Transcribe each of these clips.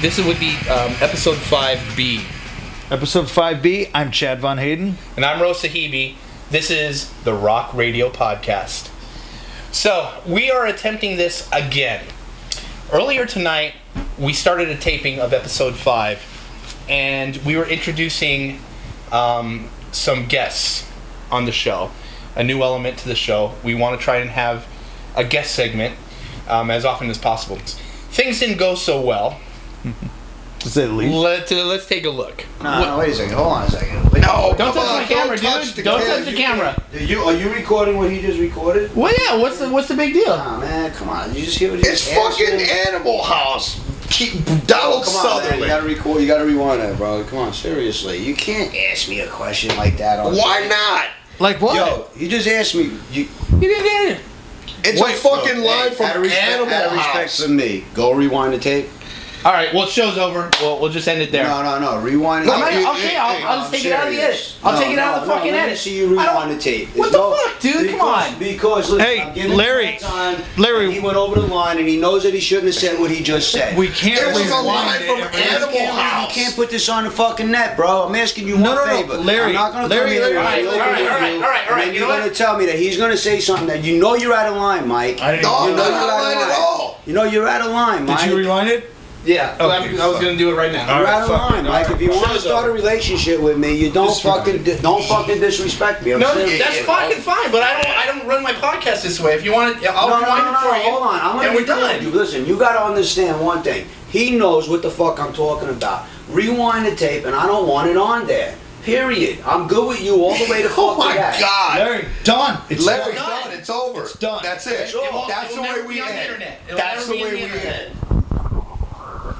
this would be episode 5B. Episode 5B, I'm Chad Von Hayden. And I'm Ro Sahibi. This is the Rock Radio Podcast. So, we are attempting this again. Earlier tonight, we started a taping of episode 5, and we were introducing some guests on the show, a new element to the show. We want to try and have a guest segment as often as possible. Things didn't go so well. To say the least. Let's take a look. No, wait a second. Hold on a second. No, don't touch my camera, dude. Don't touch the camera. Are you recording what he just recorded? Well, yeah. What's the big deal? Oh man, come on. You just hear what he It's just fucking Animal House. Donald Come on, man. Sutherland. You gotta record. You gotta rewind that, bro. Come on, seriously. You can't ask me a question like that. On Why not? Like what? Yo, you just asked me. You didn't hear it. It's a fucking line from out of respect, Animal out of respect House. for me, go rewind the tape. All right. Well, show's over. We'll just end it there. No. Rewind. No, the tape. I'll just take it out of the edit. I'll take it out of the fucking Let me edit. see you rewind the tape. What the fuck, dude? Come on. Because listen, Hey, I'm giving Larry. him time. Larry. He went over the line and he knows that he shouldn't have said what he just said. We can't It was a rewind line it from every- Animal You House. can't put this on the fucking net, bro. I'm asking you one favor. Larry, I'm not gonna Larry, come here Larry. and All right. and you're gonna tell me that he's gonna say something that you know you're out of line, Mike. No, You I'm know not you're out of line at all. You know you're out of line, Mike. Did you rewind it? Yeah. Okay, I was gonna do it right now. You're Alright, out of fuck line, it. Mike. If you want to Show's start over. a relationship with me, you don't fucking disrespect me. I'm No, serious. that's fucking fine. But I don't run my podcast this way. If you want it, I'll No, rewind it for you. Hold on. I'm and gonna we're record you. done. Listen, you gotta understand one thing. He knows what the fuck I'm talking about. Rewind the tape, and I don't want it on there. Period. I'm good with you all the way to fuck Oh my to that. God. Larry, done. It's Larry's done. done. It's over. It's done. That's it. It's over. That's the way we on the end. internet. It'll That's never the be on way the we internet. end.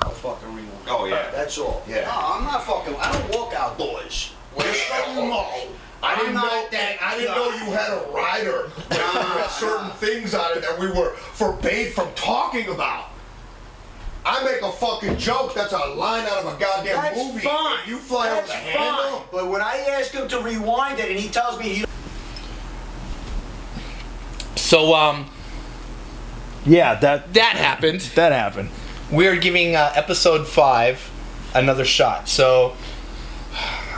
I'll fucking rewind. Oh yeah. That's all. Yeah. No, I'm not fucking. I don't walk outdoors. Just so you know, I didn't know you had a rider with certain things on it that we were forbade from talking about. I make a fucking joke, that's a line out of a goddamn That's movie. fine. You fly over the handle. But when I ask him to rewind it and he tells me he So Yeah, that happened. happened. We're giving episode 5 another shot. So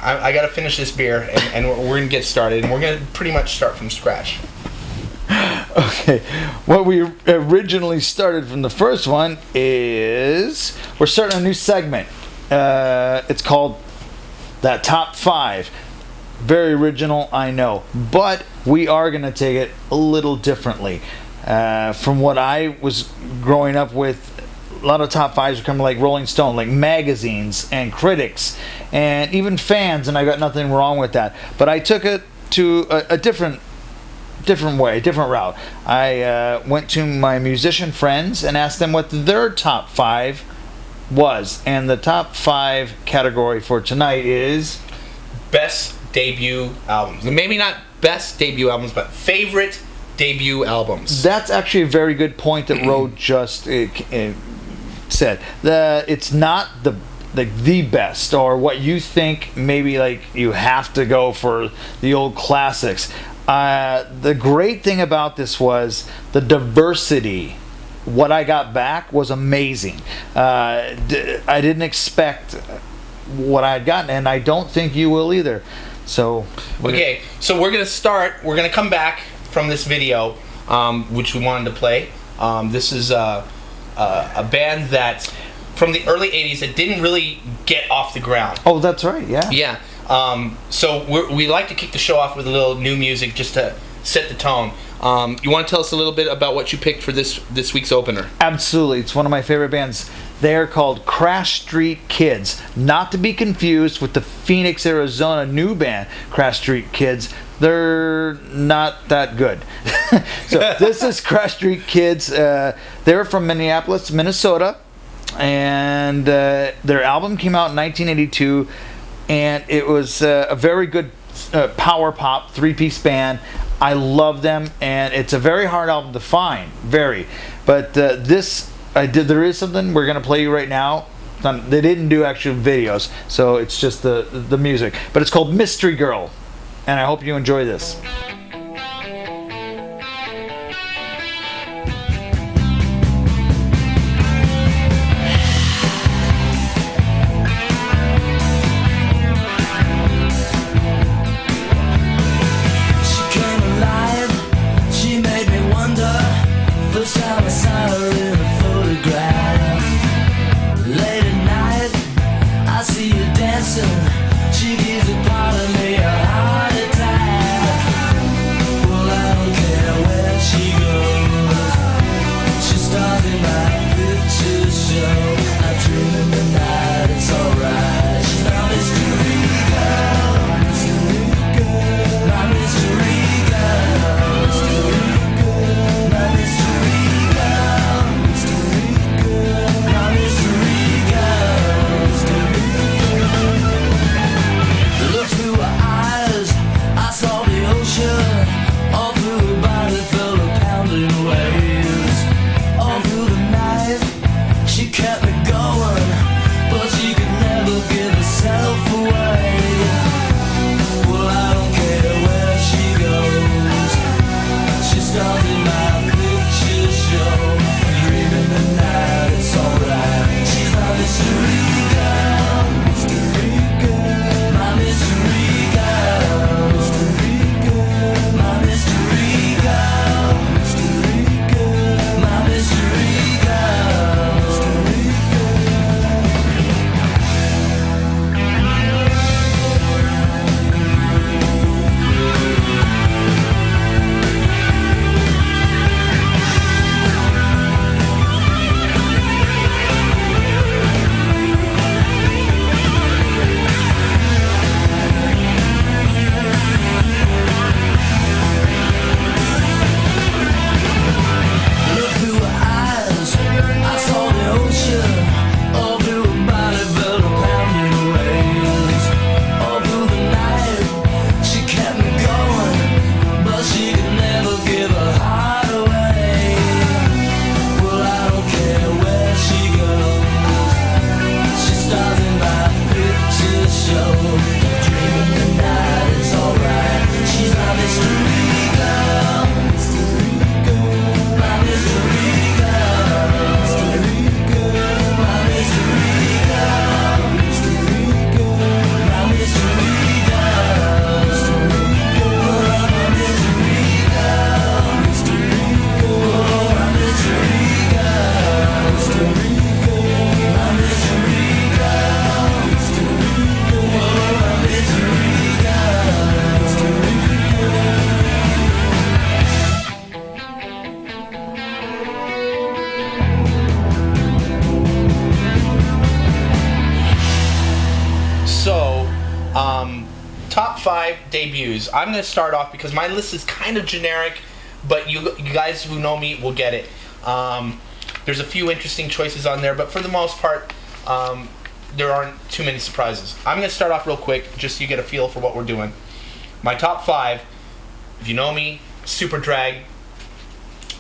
I got to finish this beer, and we're going to get started. And we're going to pretty much start from scratch. Okay, what we originally started from the first one is we're starting a new segment. It's called That Top 5. Very original, I know, but we are going to take it a little differently. From what I was growing up with, a lot of top 5s are coming like Rolling Stone, like magazines and critics and even fans, and I got nothing wrong with that. But I took it to a different way, different route. I went to my musician friends and asked them what their top 5 was, and the top 5 category for tonight is Best debut albums. Maybe not best debut albums, but favorite debut albums. That's actually a very good point that Ro just said. It's not the best, or what you think maybe like you have to go for the old classics. The great thing about this was the diversity. What I got back was amazing. I didn't expect what I had gotten, and I don't think you will either. So Okay, so we're gonna come back from this video, which we wanted to play. This is a band that from the early 80s that didn't really get off the ground. Oh, that's right, yeah. Yeah. So we like to kick the show off with a little new music just to set the tone. You want to tell us a little bit about what you picked for this week's opener? Absolutely. It's one of my favorite bands. They're called Crash Street Kids. Not to be confused with the Phoenix, Arizona new band, Crash Street Kids. They're not that good. So this is Crash Street Kids. They're from Minneapolis, Minnesota. And their album came out in 1982. And it was a very good power pop 3-piece band. I love them, and it's a very hard album to find, but there is something we're going to play you right now. They didn't do actual videos, so it's just the music, but it's called Mystery Girl, and I hope you enjoy this. Top 5 debuts. I'm going to start off because my list is kind of generic, but you guys who know me will get it. There's a few interesting choices on there, but for the most part, there aren't too many surprises. I'm going to start off real quick, just so you get a feel for what we're doing. My top 5, if you know me, Super Drag,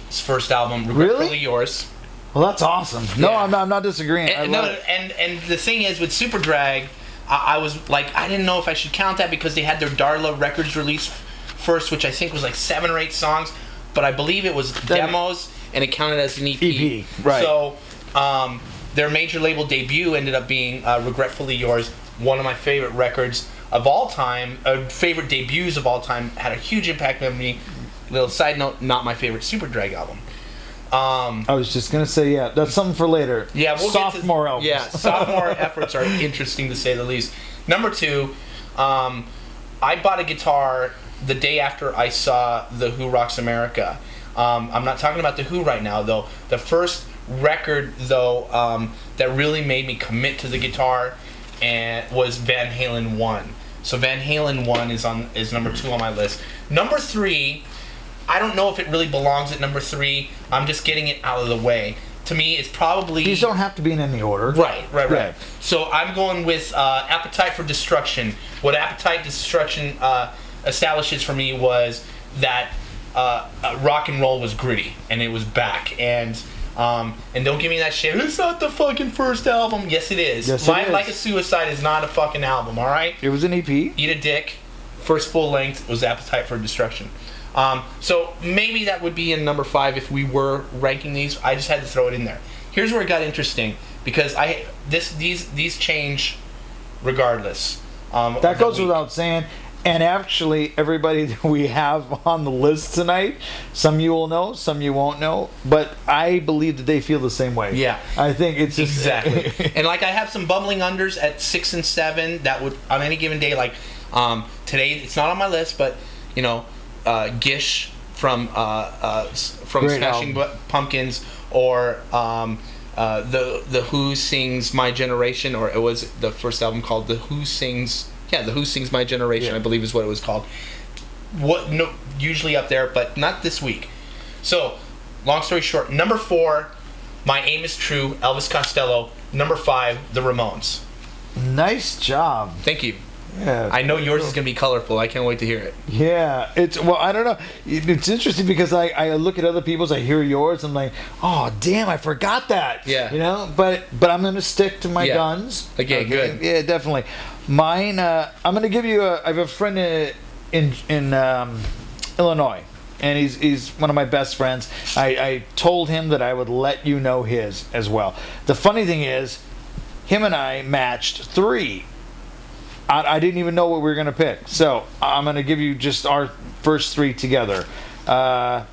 his first album, Regretfully Yours. Well, that's awesome. No, Yeah. I'm not disagreeing. I love it. And the thing is, with Super Drag, I was like, I didn't know if I should count that because they had their Darla Records release first, which I think was like 7 or 8 songs, but I believe it was demos, and it counted as an EP. EP, right. So, their major label debut ended up being Regretfully Yours, one of my favorite records of all time, favorite debuts of all time, had a huge impact on me. Little side note, not my favorite Super Drag album. I was just gonna say, yeah, that's something for later. Yeah, we'll sophomore albums. Yeah, sophomore efforts are interesting to say the least. Number 2, I bought a guitar the day after I saw The Who Rocks America. I'm not talking about The Who right now, though. The first record, though, that really made me commit to the guitar and was Van Halen 1. So Van Halen 1 is number 2 on my list. Number 3, I don't know if it really belongs at number 3. I'm just getting it out of the way. To me, it's probably... These don't have to be in any order. Right. So I'm going with Appetite for Destruction. What Appetite for Destruction establishes for me was that rock and roll was gritty, and it was back. And don't give me that shit. It's not the fucking first album. Yes, it is. Yes, it is. Like a Suicide is not a fucking album, all right? It was an EP. Eat a Dick. First full length was Appetite for Destruction. So maybe that would be in number 5 if we were ranking these. I just had to throw it in there. Here's where it got interesting because these change regardless. That goes without saying. And actually, everybody that we have on the list tonight, some you will know, some you won't know, but I believe that they feel the same way. Yeah. I think it's just... Exactly. And like I have some bubbling unders at 6 and 7 that would, on any given day, like today, it's not on my list, but, you know, Gish from Smashing Pumpkins, or the Who Sings My Generation, or it was the first album called The Who Sings My Generation, I believe is what it was called. Usually up there, but not this week. So, long story short, number 4, My Aim Is True, Elvis Costello. Number 5, The Ramones. Nice job. Thank you. Yeah. I know yours is going to be colorful. I can't wait to hear it. Yeah. I don't know. It's interesting because I look at other people's, I hear yours, I'm like, oh, damn, I forgot that. Yeah. You know? But I'm going to stick to my guns. Okay, good. Yeah, definitely. Mine, I'm going to give you I have a friend in Illinois, and he's one of my best friends. I told him that I would let you know his as well. The funny thing is, him and I matched 3. I didn't even know what we were going to pick. So I'm going to give you just our first 3 together. And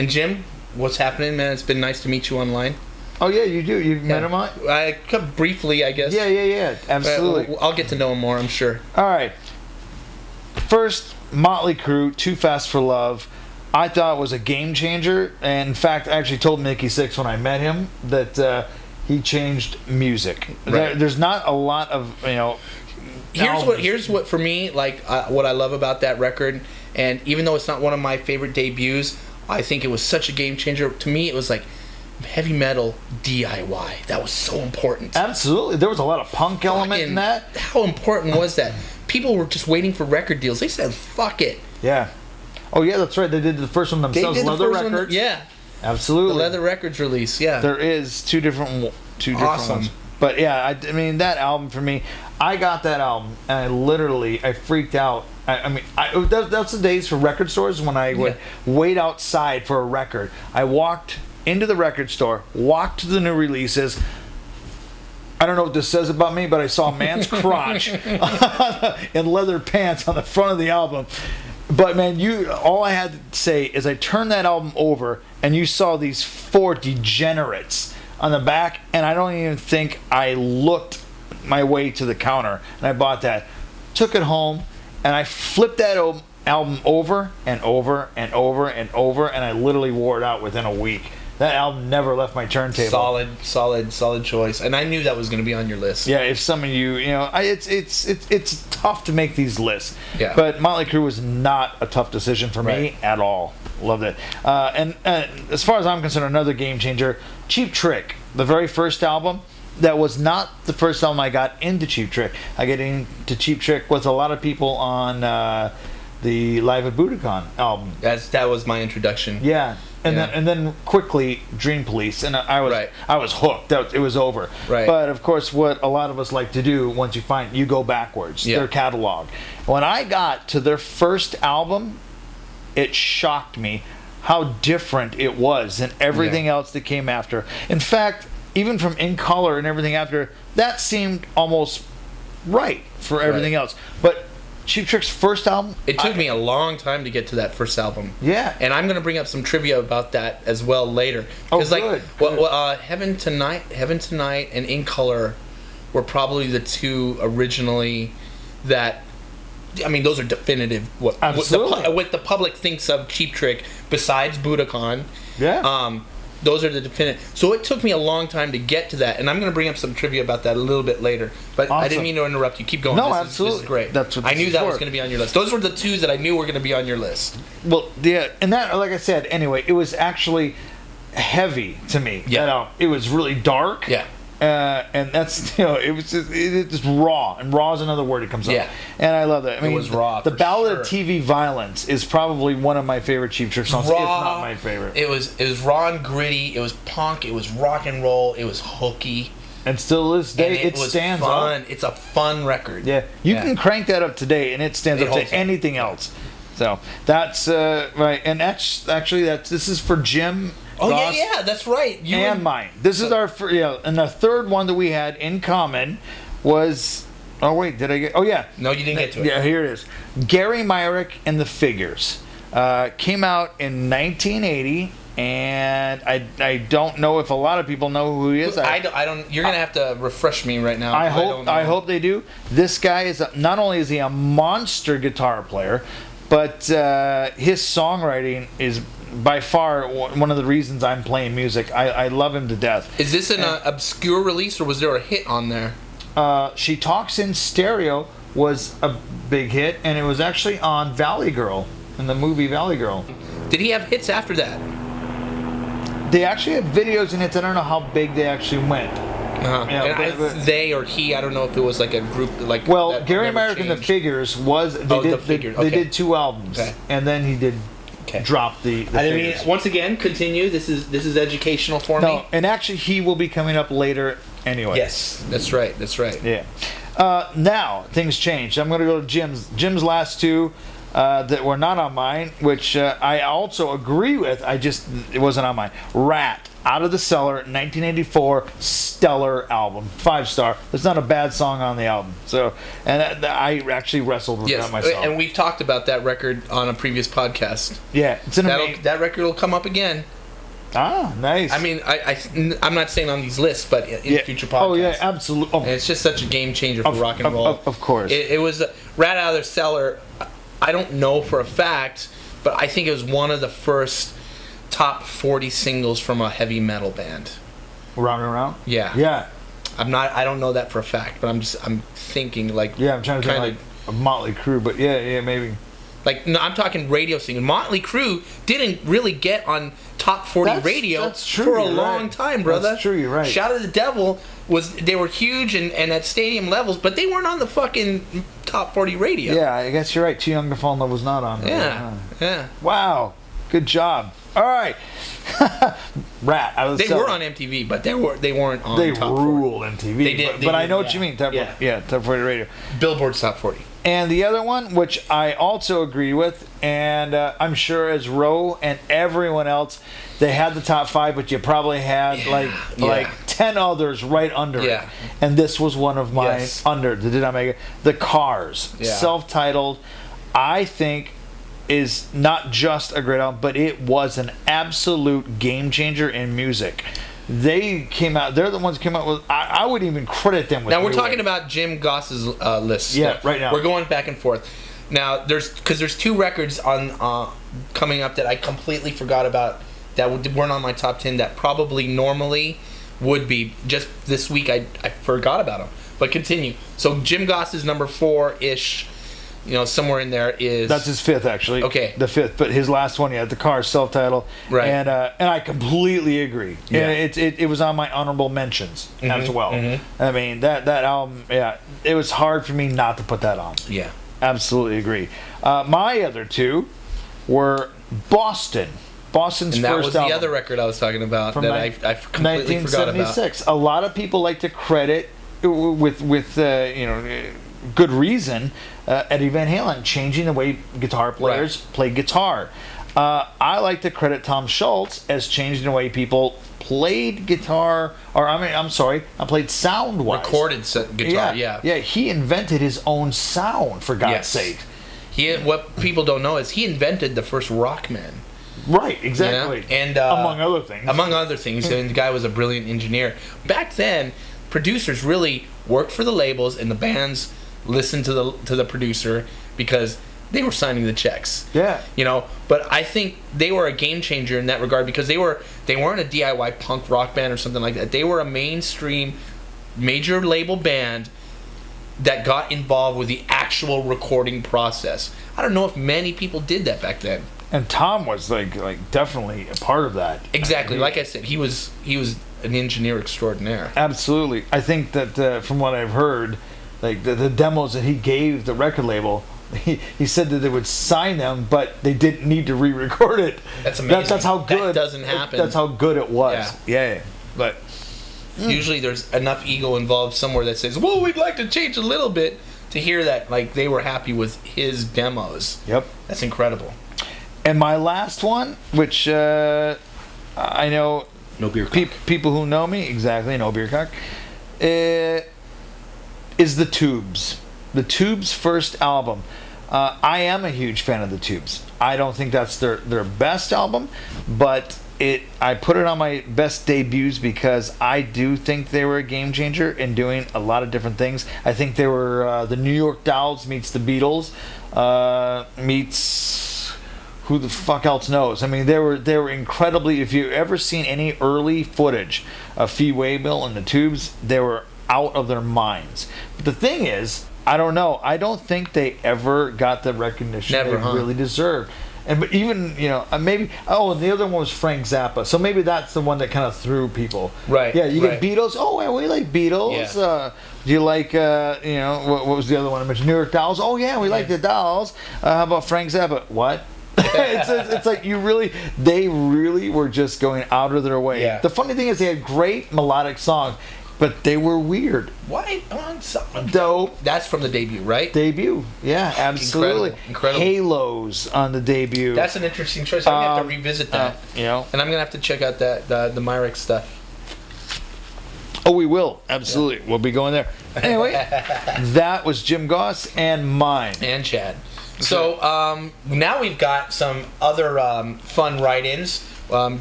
Jim, what's happening, man? It's been nice to meet you online. Oh, yeah, you do. You've met him on? Briefly, I guess. Yeah. Absolutely. I'll get to know him more, I'm sure. All right. First, Motley Crue, Too Fast for Love. I thought it was a game changer. And in fact, I actually told Mickey Six when I met him that he changed music. Right. There's not a lot of, Here's what for me, like what I love about that record, and even though it's not one of my favorite debuts, I think it was such a game changer. To me, it was like heavy metal DIY. That was so important. Absolutely. There was a lot of punk element in that. How important was that? People were just waiting for record deals. They said, fuck it. Yeah. Oh, yeah, that's right. They did the first one themselves. Leather Records. Yeah. Absolutely. The Leather Records release, yeah. There is two different Awesome. ones. But yeah, I mean, that album for me, I got that album and I freaked out. That's the days for record stores when I would wait outside for a record. I walked into the record store, walked to the new releases. I don't know what this says about me, but I saw a man's crotch in leather pants on the front of the album. But man, all I had to say is I turned that album over and you saw these 4 degenerates on the back, and I don't even think I looked my way to the counter, and I bought that, took it home, and I flipped that album over and over and over and over, and I literally wore it out within a week. That album never left my turntable. Solid choice. And I knew that was going to be on your list. Yeah, if some of it's tough to make these lists. Yeah. But Motley Crue was not a tough decision for me at all. Loved it. And as far as I'm concerned, another game changer, Cheap Trick, the very first album. That was not the first album I got into Cheap Trick. I got into Cheap Trick with a lot of people on the Live at Budokan album. That was my introduction. Yeah. And then quickly Dream Police, and I was hooked. It was over. Right. But of course, what a lot of us like to do once you go backwards, their catalog. When I got to their first album, it shocked me how different it was than everything else that came after. In fact, even from In Color and everything after, that seemed almost right for everything else. But Cheap Trick's first album... It took me a long time to get to that first album. Yeah. And I'm going to bring up some trivia about that as well later. Because Heaven Tonight and In Color were probably the two originally that... I mean, those are definitive. What the public thinks of Cheap Trick besides Budokan. Yeah. Those are the definitive. So it took me a long time to get to that, and I'm going to bring up some trivia about that a little bit later. But I didn't mean to interrupt you. Keep going. No, This absolutely. is great. That's what I this knew is that for. was going to be on your list. Those were the two that I knew were going to be on your list. Well, yeah, and that, like I said, anyway, it was actually heavy to me. Yeah. It was really dark. Yeah. And that's, it's just raw. And raw is another word that comes up. Yeah. And I love that. I mean, it was raw. The for Ballad sure. of TV Violence is probably one of my favorite Cheap Trick songs, if not my favorite. It was raw and gritty. It was punk. It was rock and roll. It was hooky. And still to this day, And it was stands fun. up. It's a fun record. Yeah. You can crank that up today, and it stands up holds to up. anything else. So that's right. And this is for Jim. Oh, Ross, yeah, that's right. Mine. This is our and the third one that we had in common was. Oh wait, did I get? Oh yeah. No, you didn't get to it. Yeah, here it is. Gary Myrick and the Figures came out in 1980, and I don't know if a lot of people know who he is. I don't. You're gonna have to refresh me right now. I hope they do. This guy is not only is he a monster guitar player, but his songwriting is by far one of the reasons I'm playing music. I love him to death. Is this an obscure release, or was there a hit on there? She Talks in Stereo was a big hit, and it was actually on Valley Girl, in the movie Valley Girl. Did he have hits after that? They actually have videos and hits. I don't know how big they actually went. Uh-huh. Yeah, And they or he, I don't know if it was like a group like. Well, that Gary never Myrick and the changed. Figures was they did 2 albums, and then he did drop the Figures. Once again, continue. This is educational for me. No, and actually he will be coming up later anyway. Yes, that's right. Yeah. Now things changed. I'm going to go to Jim's last two that were not on mine, which I also agree with. It wasn't on mine. Rat, Out of the Cellar, 1984, stellar album, 5-star. There's not a bad song on the album. So, and I actually wrestled with that myself. And we've talked about that record on a previous podcast. Yeah, it's that record will come up again. Ah, nice. I mean, I'm not saying on these lists, but in future podcasts. Oh yeah, absolutely. Oh. And it's just such a game changer for rock and roll. Of course. It was Rat Out of the Cellar. I don't know for a fact, but I think it was one of the first top 40 singles from a heavy metal band. Round and Round? Yeah. Yeah. I don't know that for a fact, but I'm thinking like. Yeah, I'm trying to think like a Motley Crue, but yeah, maybe. Like, no, I'm talking radio singing. Motley Crue didn't really get on top 40 radio for a long time, brother. That's true, you're right. Shout at the Devil they were huge and at stadium levels, but they weren't on the fucking top 40 radio. Yeah, I guess you're right. Too Young to Fall in Love was not on there. Yeah. Wow. Good job. All right. Rat. They were on MTV, but they weren't on top 40. They ruled MTV. They did. But I know what you mean. Top 40 radio. Billboard's top 40. And the other one, which I also agree with, and I'm sure as Roe and everyone else, they had the top 5, but you probably had like 10 others right under it. And this was one of mine under. Did I make it? The Cars, self-titled, I think is not just a great album, but it was an absolute game changer in music. They came out. They're the ones who came out with. I would even credit them with. Now we're talking about Jim Goss's list. Yeah, right now we're going back and forth. Now there's 2 records on coming up that I completely forgot about weren't on my top 10 that probably normally would be. Just this week I forgot about them. But continue. So Jim Goss is number 4-ish. Somewhere in there is... That's his 5th, actually. Okay. The 5th. But his last one, the car, self-titled. Right. And I completely agree. Yeah. And it was on my honorable mentions as well. Mm-hmm. I mean, that album, it was hard for me not to put that on. Yeah. Absolutely agree. My other 2 were Boston. Boston's and that first was album. the other record I was talking about that I completely forgot about. 1976. A lot of people like to credit, with good reason, Eddie Van Halen changing the way guitar players play guitar. I like to credit Tom Schultz as changing the way people played guitar, played sound-wise. Recorded guitar, yeah. Yeah, he invented his own sound, for God's sake. What people don't know is he invented the first Rockman. Right, exactly. And among other things. And the guy was a brilliant engineer. Back then, producers really worked for the labels, and the bands listened to the producer because they were signing the checks. Yeah. But I think they were a game changer in that regard because they weren't a DIY punk rock band or something like that. They were a mainstream major label band that got involved with the actual recording process. I don't know if many people did that back then. And Tom was like definitely a part of that. Exactly. Like I said, he was an engineer extraordinaire. Absolutely. I think that from what I've heard, like the demos that he gave the record label, he said that they would sign them, but they didn't need to re-record it. That's amazing. That's how good. That doesn't happen. That's how good it was. Yeah. But usually there's enough ego involved somewhere that says, "Well, we'd like to change a little bit," to hear that like they were happy with his demos. Yep. That's incredible. And my last one, which I know No beer cock. people who know me, exactly, no beer cock, is the Tubes. The Tubes' first album. I am a huge fan of the Tubes. I don't think that's their best album, but I put it on my best debuts because I do think they were a game changer in doing a lot of different things. I think they were the New York Dolls meets the Beatles meets who the fuck else knows. I mean, they were incredibly. If you ever seen any early footage of Fee Waybill and the Tubes, they were out of their minds. But the thing is, I don't know. I don't think they ever got the recognition they really deserved. And but even maybe and the other one was Frank Zappa. So maybe that's the one that kind of threw people. Right. Yeah. You get Beatles. Oh, yeah, we like Beatles. Yeah. Do you like what was the other one I mentioned? New York Dolls. Oh yeah, we like the Dolls. How about Frank Zappa? What? it's like they really were just going out of their way. Yeah. The funny thing is they had great melodic songs, but they were weird. White on something. Dope. That's from the debut, right? Debut. Yeah, absolutely. Incredible. Halos on the debut. That's an interesting choice. I'm gonna have to revisit that. And I'm gonna have to check out that the Myrick stuff. Oh, we will. Absolutely. Yeah. We'll be going there. Anyway, that was Jim Goss and mine. And Chad. So now we've got some other fun write-ins.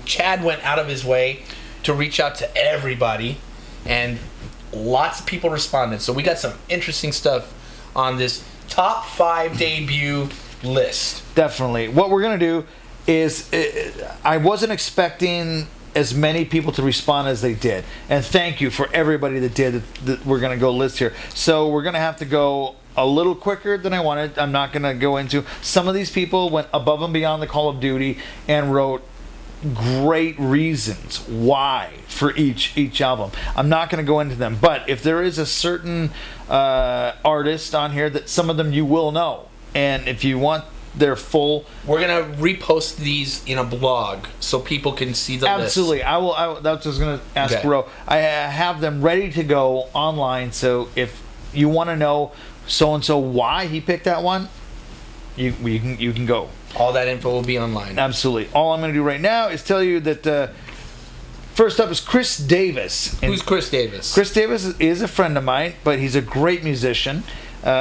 Chad went out of his way to reach out to everybody, and lots of people responded. So we got some interesting stuff on this top 5 debut list. Definitely. What we're going to do is, I wasn't expecting as many people to respond as they did. And thank you for everybody that did. That we're going to go list here. So we're going to have to go a little quicker than I wanted. I'm not going to go into. Some of these people went above and beyond the Call of Duty and wrote great reasons why for each album. I'm not going to go into them. But if there is a certain artist on here that some of them you will know. And if you want their full... We're going to repost these in a blog so people can see the list. Absolutely. I will. That's what I was going to ask, Ro. I have them ready to go online, so if you want to know so-and-so why he picked that one, you can go. All that info will be online. Absolutely. All I'm going to do right now is tell you that first up is Chris Davis. Who's Chris Davis? Chris Davis is a friend of mine, but he's a great musician.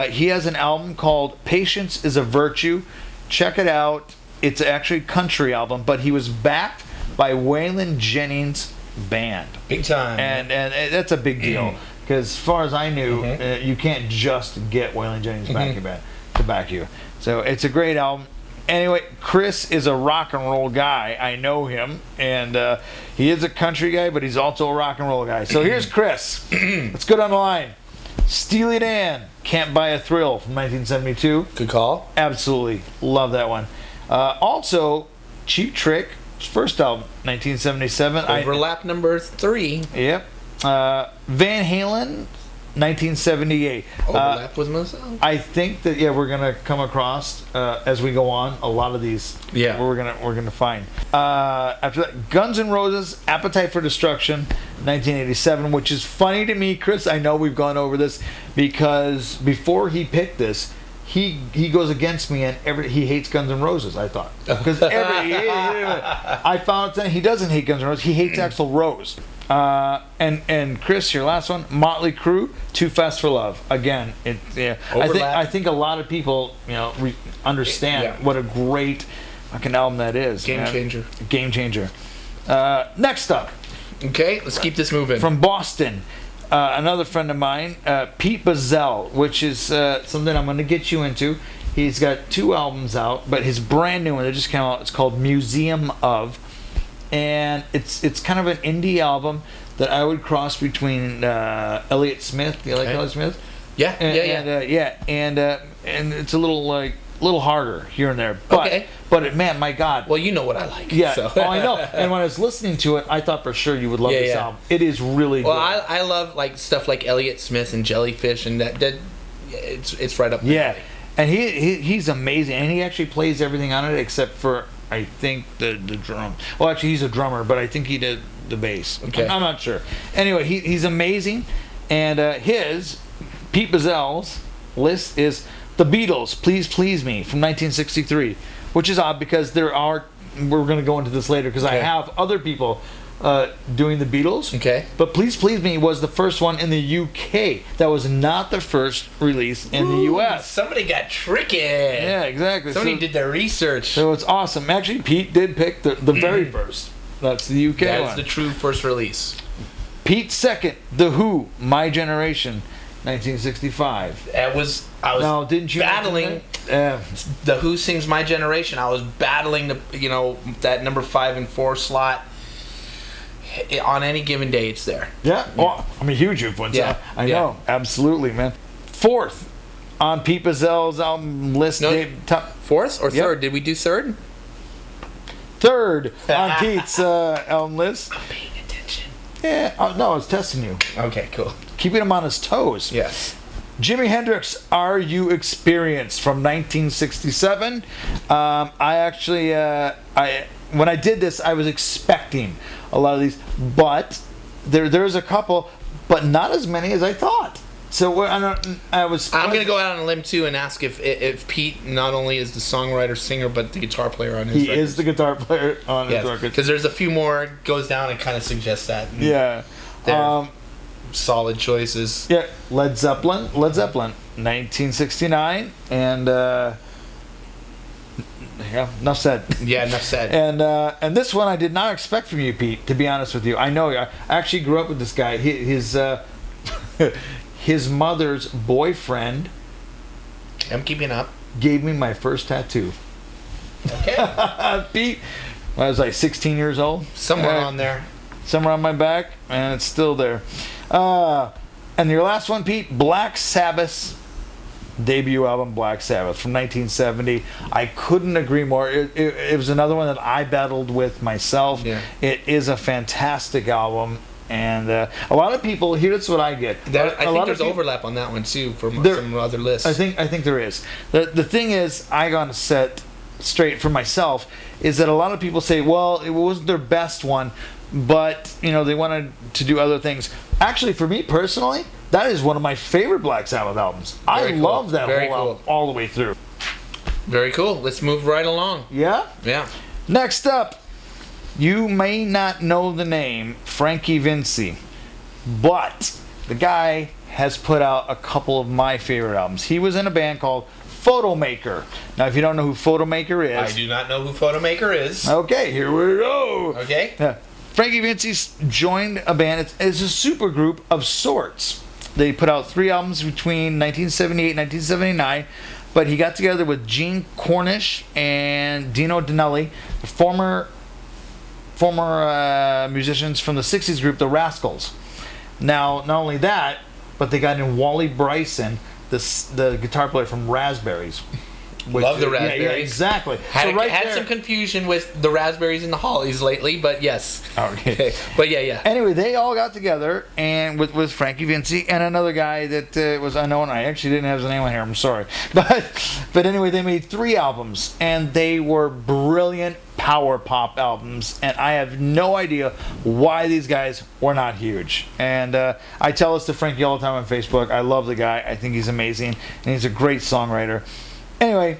He has an album called Patience is a Virtue. Check it out. It's actually a country album, but he was backed by Waylon Jennings' band. Big time. And that's a big deal. Because as far as I knew, you can't just get Waylon Jennings' backing band to back you. So it's a great album. Anyway, Chris is a rock and roll guy. I know him, and he is a country guy, but he's also a rock and roll guy. So here's Chris. Let's go down the line. Steely Dan, Can't Buy a Thrill from 1972. Good call. Absolutely. Love that one. Also, Cheap Trick, his first album, 1977. Overlap number 3. Yep. Van Halen, 1978. Overlap with myself. I think that we're gonna come across as we go on a lot of these. Yeah. we're gonna find. After that, Guns N' Roses, Appetite for Destruction, 1987, which is funny to me, Chris. I know we've gone over this because before he picked this, he goes against me and he hates Guns N' Roses. I thought because I found out that he doesn't hate Guns N' Roses. He hates Axl Rose. And Chris, your last one, Motley Crue, Too Fast for Love. Again, I think a lot of people understand what a great fucking album that is. Game changer. Game changer. Next up. Okay, let's keep this moving. From Boston, another friend of mine, Pete Bazell, which is something I'm going to get you into. He's got 2 albums out, but his brand new one that just came out, it's called Museum of. And it's kind of an indie album that I would cross between Elliott Smith. You like Elliott Smith? Yeah, and it's a little harder here and there. But man, my God. Well, you know what I like. Yeah. So. Oh, I know. And when I was listening to it, I thought for sure you would love this album. It is really good. Well, I love like stuff like Elliott Smith and Jellyfish, and that it's right up there. Yeah. And he's amazing, and he actually plays everything on it except for, I think, the drum. Well, actually, he's a drummer, but I think he did the bass. Okay. I'm not sure. Anyway, he's amazing, and Pete Bazell's list is The Beatles, Please Please Me from 1963, which is odd because we're going to go into this later because I have other people doing the Beatles. Okay. But Please Please Me was the first one in the UK. That was not the first release in the US. Somebody got tricky. Yeah, exactly. Somebody did their research. So it's awesome. Actually, Pete did pick the very first. That's the UK one. That's the true first release. Pete's second, The Who, My Generation, 1965. I was didn't you battling The Who Sings My Generation. I was battling that number 5 and 4 slot. On any given day, it's there. Yeah. Well, I'm a huge Who fan. Yeah. I know. Absolutely, man. Fourth on Pete Bazell's album list. No, fourth or third? Did we do third? Third on Pete's album list. I'm paying attention. Yeah. No, I was testing you. Okay, cool. Keeping him on his toes. Yes. Jimi Hendrix, Are You Experienced from 1967. I actually, when I did this, I was expecting a lot of these, but there's a couple, but not as many as I thought. So I'm going to go out on a limb too and ask if Pete not only is the songwriter, singer, but the guitar player on his records. He is the guitar player on his records. Because there's a few more goes down and kind of suggests that. Yeah. They're solid choices. Yeah. Led Zeppelin, 1969, and enough said. Yeah, enough said. And this one I did not expect from you, Pete. To be honest with you, I know I actually grew up with this guy. His mother's boyfriend. I'm keeping up. Gave me my first tattoo. Okay. Pete, when I was like 16 years old. Somewhere on there. Somewhere on my back, and it's still there. And your last one, Pete, Black Sabbath's debut album, Black Sabbath, from 1970. I couldn't agree more. It was another one that I battled with myself. Yeah. It is a fantastic album. And a lot of people, here's what I get. I think there's overlap on that one too from some other lists. I think there is. The thing is, I gotta set straight for myself is that a lot of people say, well, it wasn't their best one, but they wanted to do other things. Actually, for me personally, that is one of my favorite Black Sabbath albums. I love that whole album all the way through. Very cool. Let's move right along. Yeah? Yeah. Next up, you may not know the name Frankie Vinci, but the guy has put out a couple of my favorite albums. He was in a band called Photomaker. Now, if you don't know who Photomaker is... I do not know who Photomaker is. Okay, here we go. Okay. Yeah. Frankie Vinci joined a band. It's a super group of sorts. They put out 3 albums between 1978 and 1979. but he got together with Gene Cornish and Dino Danelli, the former musicians from the 60s group, the Rascals. Now, not only that, but they got in Wally Bryson, the guitar player from Raspberries. Love the Raspberries. Yeah, exactly. Had some confusion with the Raspberries and the Hollies lately, but yes. Okay. But yeah. Anyway, they all got together and with Frankie Vinci and another guy that was unknown. I actually didn't have his name on here. I'm sorry. But anyway, they made 3 albums, and they were brilliant power pop albums, and I have no idea why these guys were not huge. And I tell this to Frankie all the time on Facebook. I love the guy. I think he's amazing, and he's a great songwriter. Anyway,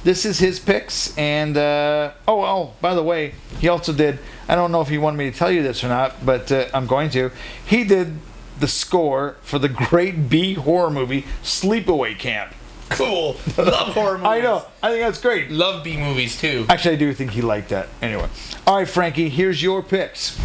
this is his picks, and by the way, he also did, I don't know if he wanted me to tell you this or not, but I'm going to. He did the score for the great B horror movie Sleepaway Camp. Cool. Love horror movies. I know. I think that's great. Love B movies too. Actually, I do think he liked that. Anyway. All right, Frankie, here's your picks.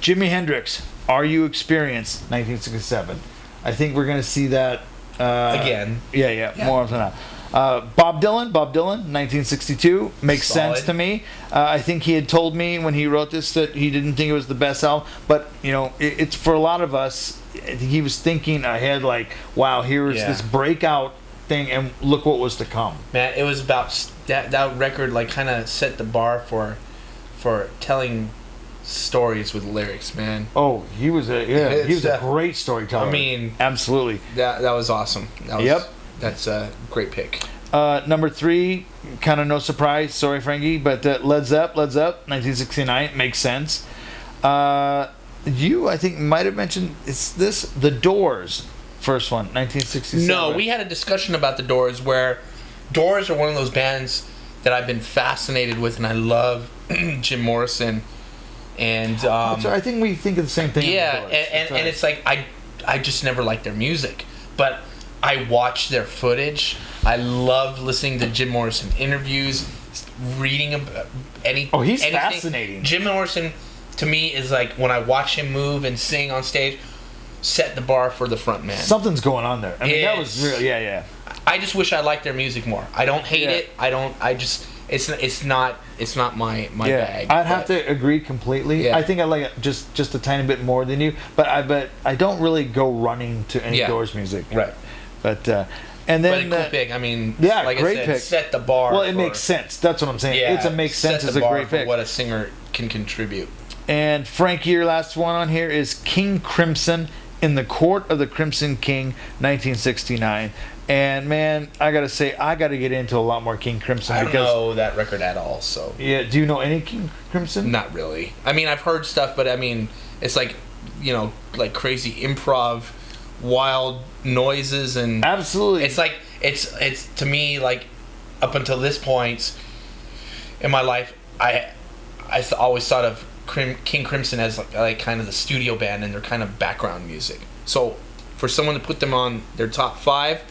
Jimi Hendrix, Are You Experienced, 1967. I think we're going to see that again. Yeah, more often than not. Bob Dylan, 1962, makes Solid. sense to me. I think he had told me when he wrote this that he didn't think it was the best album, but it's for a lot of us. He was thinking ahead, like, wow, here's this breakout thing, and look what was to come. Man, it was about that record, like, kind of set the bar for telling stories with lyrics, man. Oh, he was a great storyteller. I mean, absolutely. That was awesome. That's a great pick. Number 3, kind of no surprise. Sorry, Frankie, but Led Zepp, 1969, makes sense. You, I think, might have mentioned The Doors, first one, 1967. No, we had a discussion about the Doors, where Doors are one of those bands that I've been fascinated with, and I love Jim Morrison. And I think we think of the same thing. Yeah, and it's like I just never liked their music, but I watched their footage. I love listening to Jim Morrison interviews, reading about anything. Oh, he's fascinating. Jim Morrison, to me, is like, when I watch him move and sing on stage, set the bar for the front man. Something's going on there. I mean, that was really, yeah. I just wish I liked their music more. I don't hate it. It's not my bag. I'd have to agree completely. Yeah. I think I like it just a tiny bit more than you, but I don't really go running to any Doors music. Right. But and then cool pick. I mean, yeah, like great I said, pick. Set the bar. Well, it makes sense. That's what I'm saying. Yeah, it's a makes sense. It's a great pick. For what a singer can contribute. And Frankie, your last one on here is King Crimson, In the Court of the Crimson King, 1969. And man, I gotta say, I gotta get into a lot more King Crimson. I don't know that record at all. So yeah, do you know any King Crimson? Not really. I mean, I've heard stuff, but I mean, it's like, like crazy improv, wild noises, and absolutely. It's like it's to me, like, up until this point in my life, I always thought of King Crimson as like kind of the studio band and their kind of background music. So for someone to put them on their top 5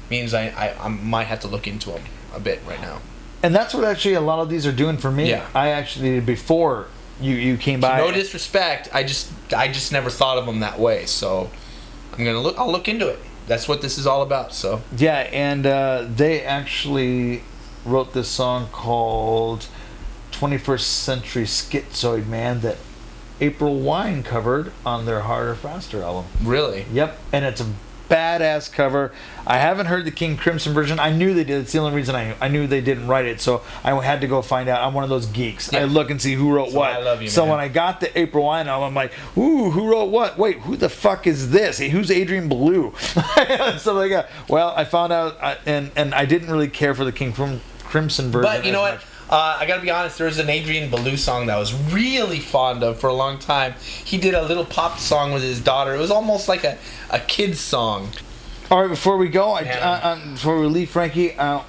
means I might have to look into them a bit right now. And that's what actually a lot of these are doing for me. Yeah. I actually, before you came by. No disrespect, I just never thought of them that way. So I'll look into it. That's what this is all about. So yeah, and they actually wrote this song called 21st Century Schizoid Man that April Wine covered on their Harder Faster album. Really? Yep, and it's a badass cover. I haven't heard the King Crimson version. I knew they did. It's the only reason I knew they didn't write it, so I had to go find out. I'm one of those geeks. Yeah. I look and see who wrote what. I love you, so man. when I got the April Wine album, I'm like, ooh, who wrote what? Wait, who the fuck is this? Hey, who's Adrian Belew? Stuff like that. Well, I found out, and I didn't really care for the King Crimson version. But you know what? I gotta be honest, there was an Adrian Belew song that I was really fond of for a long time. He did a little pop song with his daughter. It was almost like a kid's song. All right, before we go, before we leave, Frankie, I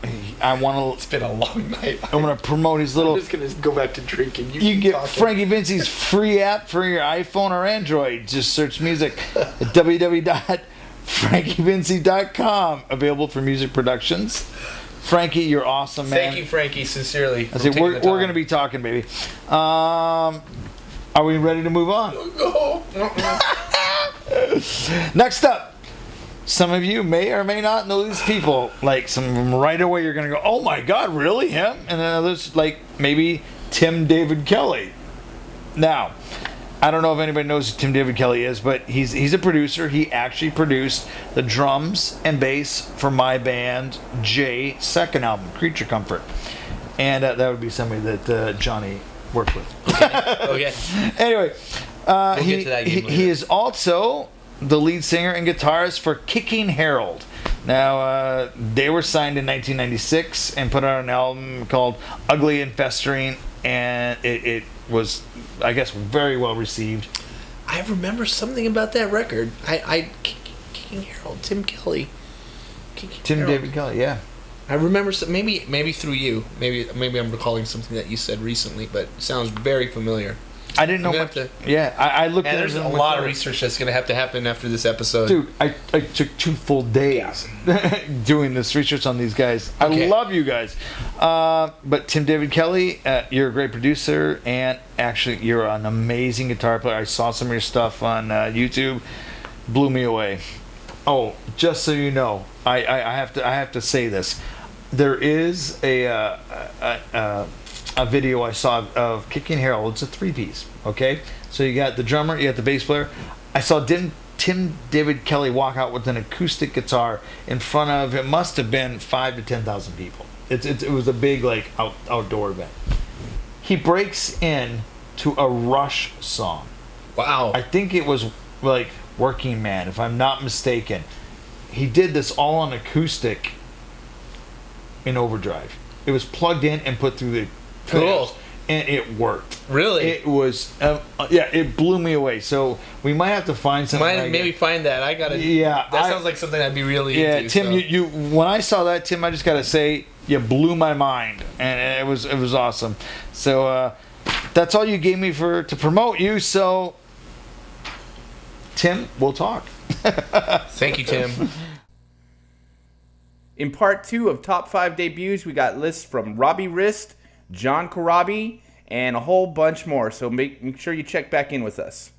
want to. It's been a long night. I want to promote his little. I'm just gonna go back to drinking. You can get Frankie Vinci's free app for your iPhone or Android. Just search music at www.frankievinci.com. Available for music productions. Frankie, you're awesome, man. Thank you, Frankie, sincerely. I say we're going to be talking, baby. Are we ready to move on? No. Next up, some of you may or may not know these people. Like some of them right away, you're gonna go, "Oh my God, really him?" And then others like maybe Tim David Kelly. Now, I don't know if anybody knows who Tim David Kelly is, but he's a producer. He actually produced the drums and bass for my band Jay's second album, Creature Comfort, and that would be somebody that Johnny worked with. Okay. Anyway, We'll get to that game later. he is also the lead singer and guitarist for Kicking Harold. Now, they were signed in 1996 and put out an album called Ugly and Festering, and it was, I guess, very well received. I remember something about that record. Kicking Harold, Tim Kelly. Tim David Kelly, yeah. I remember maybe through you. Maybe I'm recalling something that you said recently, but it sounds very familiar. I didn't know I'm gonna much. have Yeah, I looked at it. There's a lot of research that's going to have to happen after this episode. Dude, I took 2 full days doing this research on these guys. Okay. I love you guys. But Tim David Kelly, you're a great producer, and actually you're an amazing guitar player. I saw some of your stuff on YouTube. Blew me away. Oh, just so you know, I have to say this. There is a video I saw of Kicking Harold. It's a 3-piece, okay? So you got the drummer, you got the bass player. I saw Tim David Kelly walk out with an acoustic guitar in front of, it must have been 5,000 to 10,000 people. It was a big like outdoor event. He breaks in to a Rush song. Wow. I think it was like Working Man, if I'm not mistaken. He did this all on acoustic in overdrive. It was plugged in and put through the Cool. and it worked. Really? It was, it blew me away. So we might have to find something. Maybe find that. I gotta. Yeah, That sounds like something I'd be really Yeah, into. Tim, so. you when I saw that, Tim, I just gotta say you blew my mind, and it was awesome. So that's all you gave me to promote you. So Tim, we'll talk. Thank you, Tim. In part 2 of Top 5 Debuts, we got lists from Robbie Wrist, John Corabi, and a whole bunch more. So make sure you check back in with us.